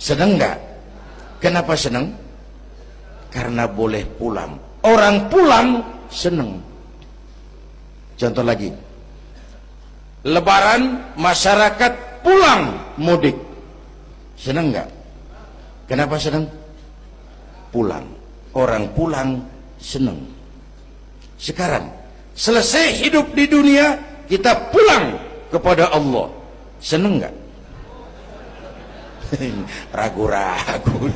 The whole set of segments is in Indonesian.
Seneng nggak? Kenapa seneng? Karena boleh pulang. Orang pulang seneng. Contoh lagi, Lebaran masyarakat pulang mudik, seneng nggak? Kenapa seneng? Pulang. Orang pulang seneng. Sekarang selesai hidup di dunia, kita pulang kepada Allah, seneng nggak? Ragu-ragu,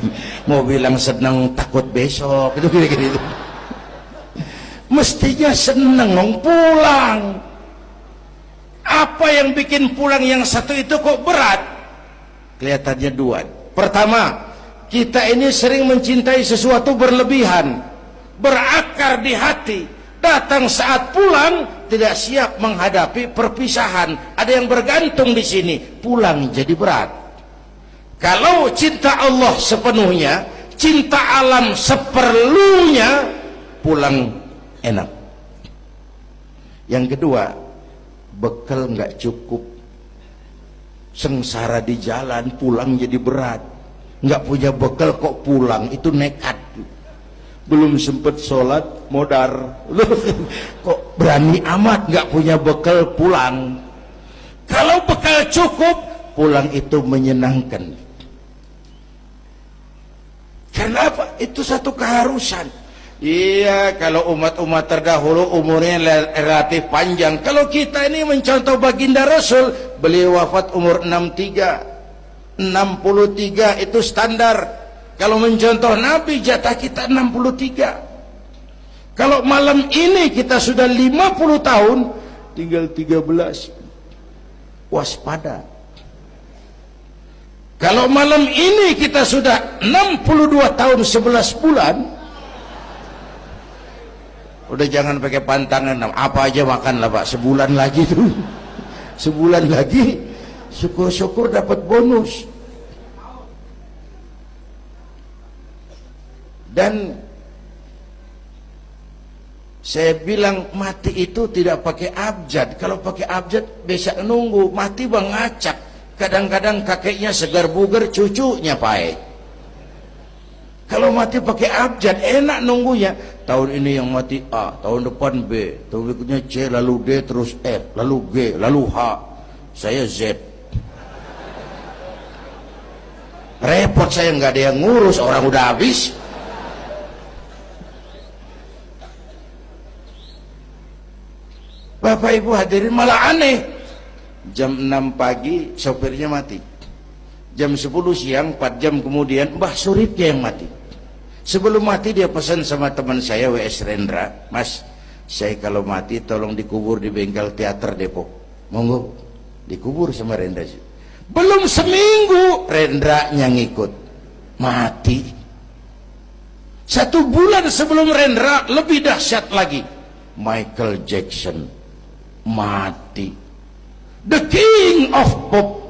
mau bilang seneng takut besok gitu. Mestinya seneng pulang. Apa yang bikin pulang yang satu itu kok berat? Kelihatannya dua. Pertama, kita ini sering mencintai sesuatu berlebihan, berakar di hati. Datang saat pulang tidak siap menghadapi perpisahan. Ada yang bergantung di sini, pulang jadi berat. Kalau cinta Allah sepenuhnya, cinta alam seperlunya, pulang enak. Yang kedua, bekal nggak cukup, sengsara di jalan, pulang jadi berat. Nggak punya bekal kok pulang, itu nekat. Belum sempet sholat modar, kok berani amat nggak punya bekal pulang. Kalau bekal cukup, pulang itu menyenangkan. Kenapa? Itu satu keharusan. Iya, kalau umat-umat terdahulu umurnya relatif panjang. Kalau kita ini mencontoh baginda Rasul, beliau wafat umur 63 itu standar. Kalau mencontoh Nabi, jatah kita 63. Kalau malam ini kita sudah 50 tahun, tinggal 13. Waspada. Kalau malam ini kita sudah 62 tahun 11 bulan, udah jangan pakai pantangan, apa aja makanlah Pak, sebulan lagi tuh. Sebulan lagi, syukur-syukur dapat bonus. Dan saya bilang mati itu tidak pakai abjad. Kalau pakai abjad bisa nunggu, mati bang ngacak. Kadang-kadang kakeknya segar bugar, cucunya pahit. Kalau mati pakai abjad enak nunggunya. Tahun ini yang mati A, tahun depan B, tahun berikutnya C, lalu D, terus F, lalu G, lalu H. Saya Z. Repot saya, nggak ada yang ngurus, orang udah habis. Bapak Ibu hadirin, malah aneh. Jam 6 pagi sopirnya mati. Jam 10 siang, 4 jam kemudian Mbah Suripnya yang mati. Sebelum mati dia pesan sama teman saya W.S. Rendra, Mas, saya kalau mati tolong dikubur di bengkel teater Depok. Monggo, dikubur sama Rendra. Belum seminggu Rendra yang ngikut, mati. 1 bulan sebelum Rendra, lebih dahsyat lagi, Michael Jackson mati. The King of Pop,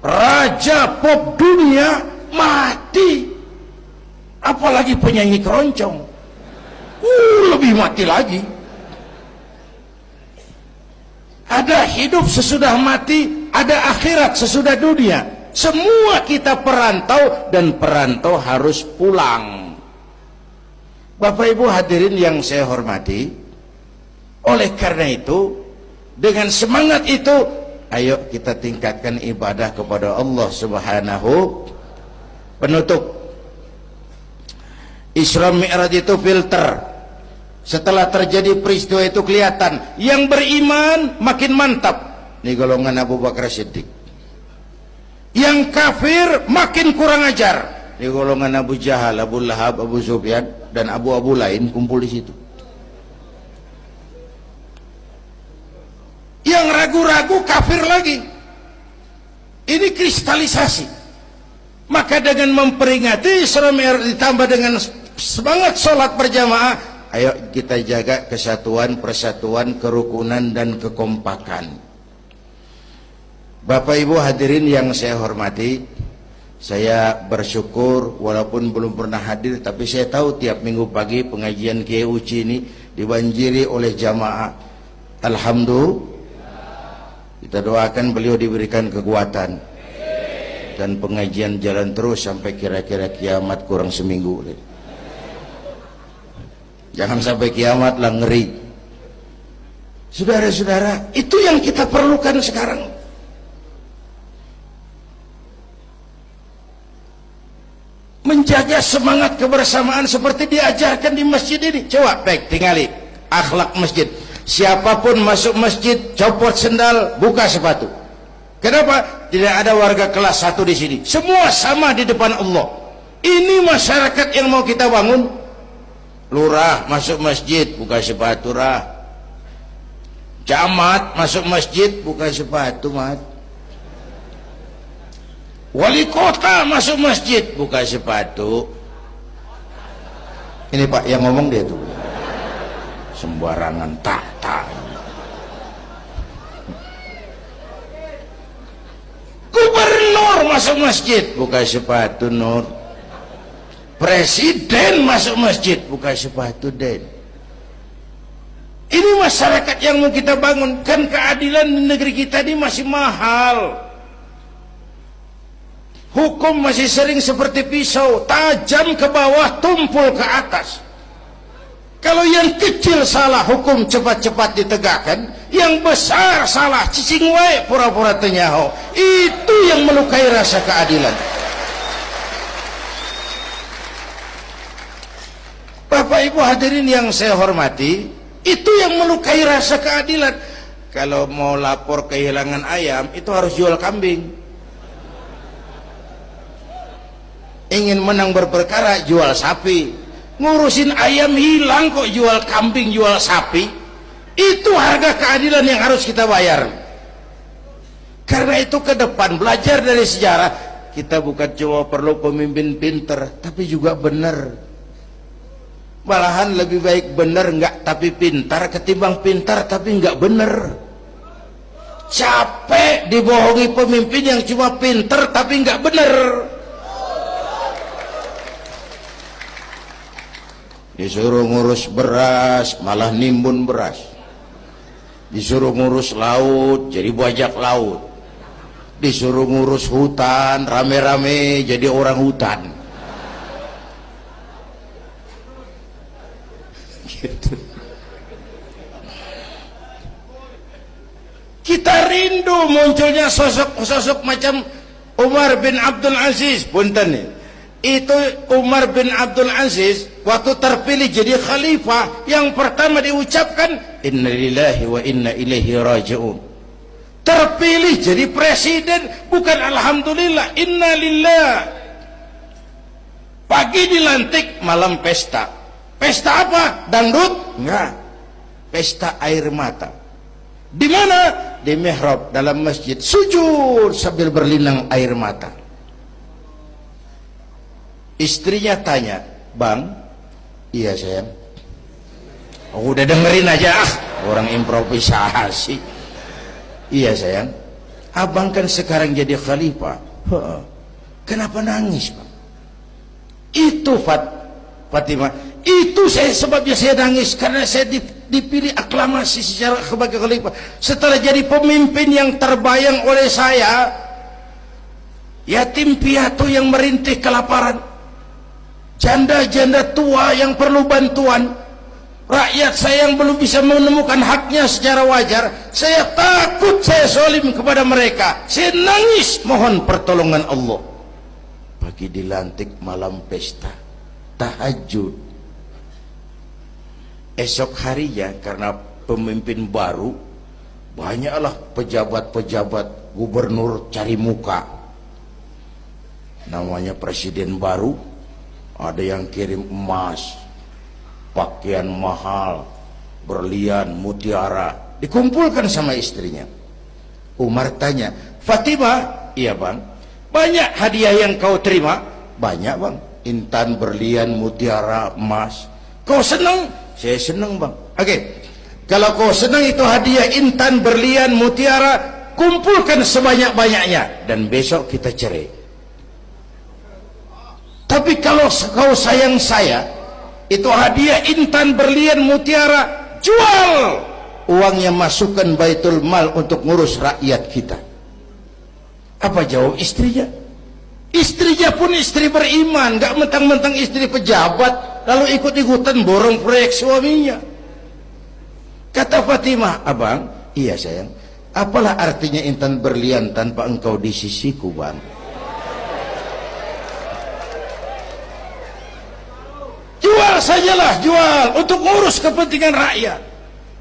raja pop dunia, mati. Apalagi penyanyi keroncong, lebih mati lagi. Ada hidup sesudah mati, ada akhirat sesudah dunia. Semua kita perantau, dan perantau harus pulang. Bapak Ibu hadirin yang saya hormati, oleh karena itu, dengan semangat itu, ayo kita tingkatkan ibadah kepada Allah Subhanahu. Penutup, Isra Mi'raj itu filter. Setelah terjadi peristiwa itu kelihatan, yang beriman makin mantap, ini golongan Abu Bakar Siddiq. Yang kafir makin kurang ajar, ini golongan Abu Jahal, Abu Lahab, Abu Sufyan, dan abu-abu lain kumpul di situ. Yang ragu-ragu kafir lagi. Ini kristalisasi. Maka dengan memperingati Isra Mi'raj ditambah dengan semangat sholat berjamaah, ayo kita jaga kesatuan, persatuan, kerukunan, dan kekompakan. Bapak Ibu hadirin yang saya hormati, saya bersyukur walaupun belum pernah hadir, tapi saya tahu tiap minggu pagi pengajian Kiai Uci ini dibanjiri oleh jamaah. Alhamdulillah, kita doakan beliau diberikan kekuatan. dan pengajian jalan terus sampai kira-kira kiamat kurang seminggu. Jangan sampai kiamat lah, ngeri. Saudara-saudara, itu yang kita perlukan sekarang. Menjaga semangat kebersamaan seperti diajarkan di masjid ini. Coba baik tinggali akhlak masjid. Siapapun masuk masjid, copot sendal, buka sepatu. Kenapa? Tidak ada warga kelas 1 di sini. Semua sama di depan Allah. Ini masyarakat yang mau kita bangun. Lurah masuk masjid, buka sepatu, rah. Camat masuk masjid, buka sepatu, mat. Wali kota masuk masjid, buka sepatu. Ini Pak yang ngomong dia tuh. Sembarangan tak. Gubernur masuk masjid, buka sepatu, Nur. Presiden masuk masjid, buka sepatu, Den. Ini masyarakat yang mau kita bangun. Kan keadilan di negeri kita ini masih mahal. Hukum masih sering seperti pisau, tajam ke bawah, tumpul ke atas. Kalau yang kecil salah, hukum cepat-cepat ditegakkan. Yang besar salah, cicing wae, pura-pura tenyaho. Itu yang melukai rasa keadilan. Bapak Ibu hadirin yang saya hormati, itu yang melukai rasa keadilan. Kalau mau lapor kehilangan ayam, itu harus jual kambing. Ingin menang berperkara, jual sapi. Ngurusin ayam hilang kok jual kambing, jual sapi. Itu harga keadilan yang harus kita bayar. Karena itu ke depan belajar dari sejarah, kita bukan cuma perlu pemimpin pinter, tapi juga benar. Malahan lebih baik benar enggak tapi pintar ketimbang pintar tapi enggak benar. Capek dibohongi pemimpin yang cuma pintar tapi enggak benar. Disuruh ngurus beras malah nimbun beras, disuruh ngurus laut jadi bajak laut, disuruh ngurus hutan rame-rame jadi orang hutan. Gitu. Kita rindu munculnya sosok-sosok macam Umar bin Abdul Aziz. Punten nih, itu Umar bin Abdul Aziz waktu terpilih jadi khalifah, yang pertama diucapkan innalillahi wa inna ilaihi raji'un. Terpilih jadi presiden bukan alhamdulillah, innalillah. Pagi dilantik, malam pesta. Pesta apa? Dangdut? Enggak. Pesta air mata. Di mana? Di mihrab dalam masjid, sujud sambil berlinang air mata. Istrinya tanya, "Bang?" "Iya sayang." "Oh, udah dengerin aja, orang improvisasi." "Iya sayang, abang kan sekarang jadi khalifah." "Kenapa nangis, Bang?" "Itu Fatimah, itu sebabnya saya nangis karena saya dipilih aklamasi secara sebagai khalifah. Setelah jadi pemimpin yang terbayang oleh saya, yatim piatu yang merintih kelaparan, janda-janda tua yang perlu bantuan, rakyat saya yang belum bisa menemukan haknya secara wajar, saya takut saya zalim kepada mereka. Saya nangis mohon pertolongan Allah." Pagi dilantik, malam pesta, tahajud. Esok harinya karena pemimpin baru, banyaklah pejabat-pejabat gubernur cari muka. Namanya presiden baru, ada yang kirim emas, pakaian mahal, berlian, mutiara, dikumpulkan sama istrinya. Umar tanya, "Fatimah?" "Iya bang." "Banyak hadiah yang kau terima?" "Banyak bang, intan, berlian, mutiara, emas." "Kau senang?" "Saya senang bang." "Oke, kalau kau senang itu hadiah intan, berlian, mutiara, kumpulkan sebanyak-banyaknya dan besok kita cerai. Tapi kalau kau sayang saya, itu hadiah intan, berlian, mutiara, jual, uangnya masukkan Baitul Mal untuk ngurus rakyat kita." Apa jawab istrinya? Istrinya pun istri beriman, gak mentang-mentang istri pejabat lalu ikut-ikutan borong proyek suaminya. Kata Fatimah, abang, iya sayang, apalah artinya intan berlian tanpa engkau di sisiku, bang? Jual sajalah, jual untuk ngurus kepentingan rakyat.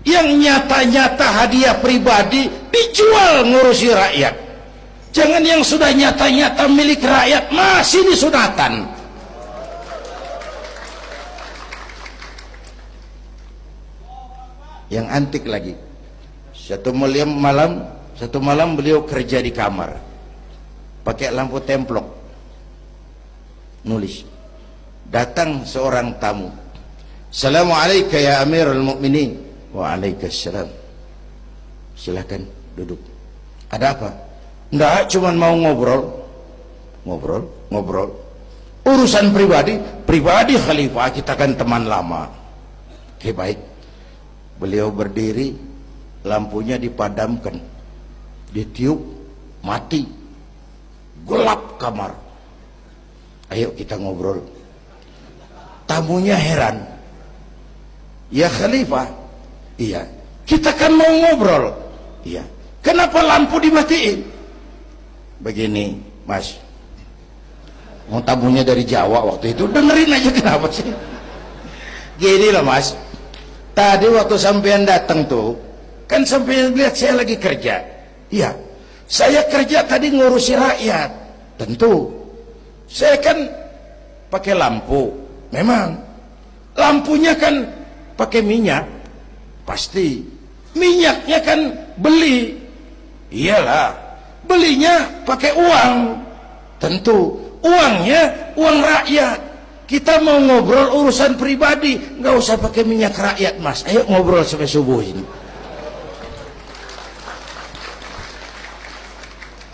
Yang nyata-nyata hadiah pribadi dijual ngurusi rakyat. Jangan yang sudah nyata-nyata milik rakyat masih disunatan. Yang antik lagi, satu malam beliau kerja di kamar pakai lampu templok, nulis. Datang seorang tamu, Assalamualaikum ya Amirul Mukminin. Waalaikumsalam. Silakan duduk. Ada apa? Enggak, cuman mau ngobrol. Urusan pribadi khalifah, kita kan teman lama. Oke, baik. Beliau berdiri, lampunya dipadamkan, ditiup, mati, gelap kamar. Ayo kita ngobrol. Tamunya heran, ya khalifah, iya, kita kan mau ngobrol, iya, kenapa lampu dimatiin? Begini mas, mau tamunya dari Jawa waktu itu, dengerin aja kenapa sih. Gini loh mas, tadi waktu sampean datang tuh, kan sampean lihat saya lagi kerja. Iya, saya kerja tadi ngurusi rakyat. Tentu, saya kan pakai lampu. Memang, lampunya kan pakai minyak. Pasti, minyaknya kan beli. Iyalah, belinya pakai uang. Tentu, uangnya uang rakyat. Kita mau ngobrol urusan pribadi, nggak usah pakai minyak rakyat mas. Ayo ngobrol sampai subuh ini.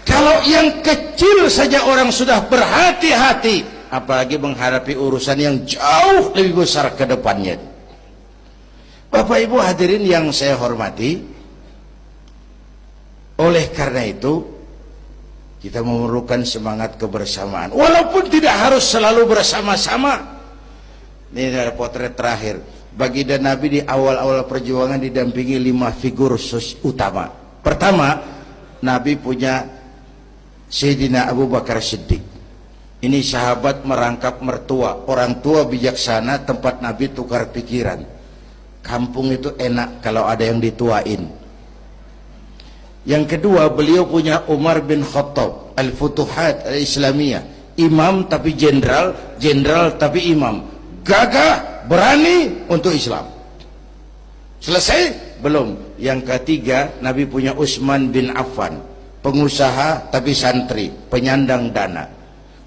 Kalau yang kecil saja orang sudah berhati-hati, apalagi menghadapi urusan yang jauh lebih besar ke depannya. Bapak Ibu hadirin yang saya hormati, oleh karena itu kita memerlukan semangat kebersamaan, walaupun tidak harus selalu bersama-sama. Ini adalah potret terakhir. Baginda Nabi di awal-awal perjuangan didampingi 5 figur utama. Pertama, Nabi punya Sayyidina Abu Bakar Siddiq. Ini sahabat merangkap mertua, orang tua bijaksana, tempat Nabi tukar pikiran. Kampung itu enak kalau ada yang dituain. Yang kedua, beliau punya Umar bin Khattab, Al-Futuhat Al-Islamiyah, imam tapi jenderal, jenderal tapi imam, gagah, berani untuk Islam. Selesai? Belum. Yang ketiga, Nabi punya Utsman bin Affan, pengusaha tapi santri, penyandang dana.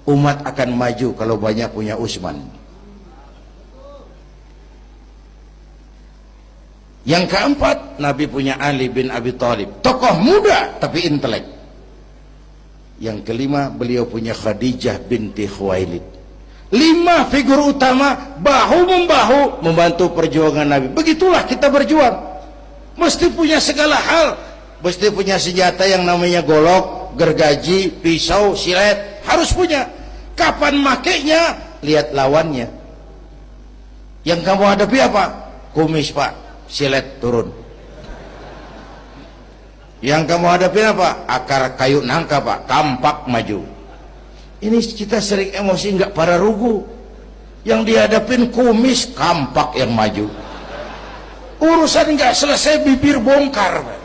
Umat akan maju kalau banyak punya Utsman. Yang keempat, Nabi punya Ali bin Abi Thalib, tokoh muda tapi intelek. Yang kelima, beliau punya Khadijah binti Khuwailid. 5 figur utama bahu-membahu membantu perjuangan Nabi. Begitulah kita berjuang. Mesti punya segala hal. Mesti punya senjata yang namanya golok, gergaji, pisau, silet. Harus punya. Kapan makainya? Lihat lawannya. Yang kamu hadapi apa? Kumis pak, silet turun. Yang kamu hadapi apa? Akar kayu nangka pak, kampak maju. Ini kita sering emosi nggak pada rugu. Yang dihadapin kumis, kampak yang maju. Urusan nggak selesai bibir bongkar pak.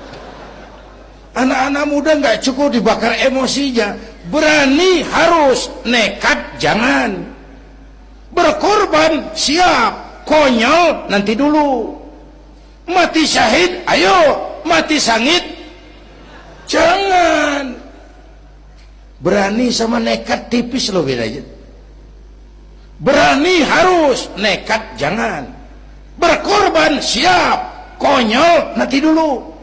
Anak-anak muda nggak cukup dibakar emosinya. Berani harus, nekat jangan. Berkorban siap, konyol nanti dulu. Mati syahid, ayo. Mati sangit, jangan. Berani sama nekat tipis loh bedanya. Berani harus, nekat jangan. Berkorban siap, konyol nanti dulu.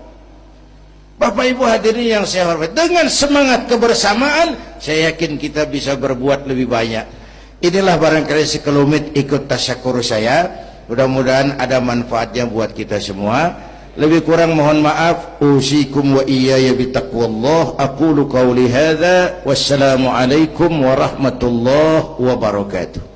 Bapak Ibu hadirin yang saya hormati, dengan semangat kebersamaan saya yakin kita bisa berbuat lebih banyak. Inilah barangkali sekelumit ikut tasyakur saya. Mudah-mudahan ada manfaatnya buat kita semua. Lebih kurang mohon maaf. Usikum wa iyaya bitaqwallah. Aqulu qawli hadza. Wassalamu alaikum warahmatullahi wabarakatuh.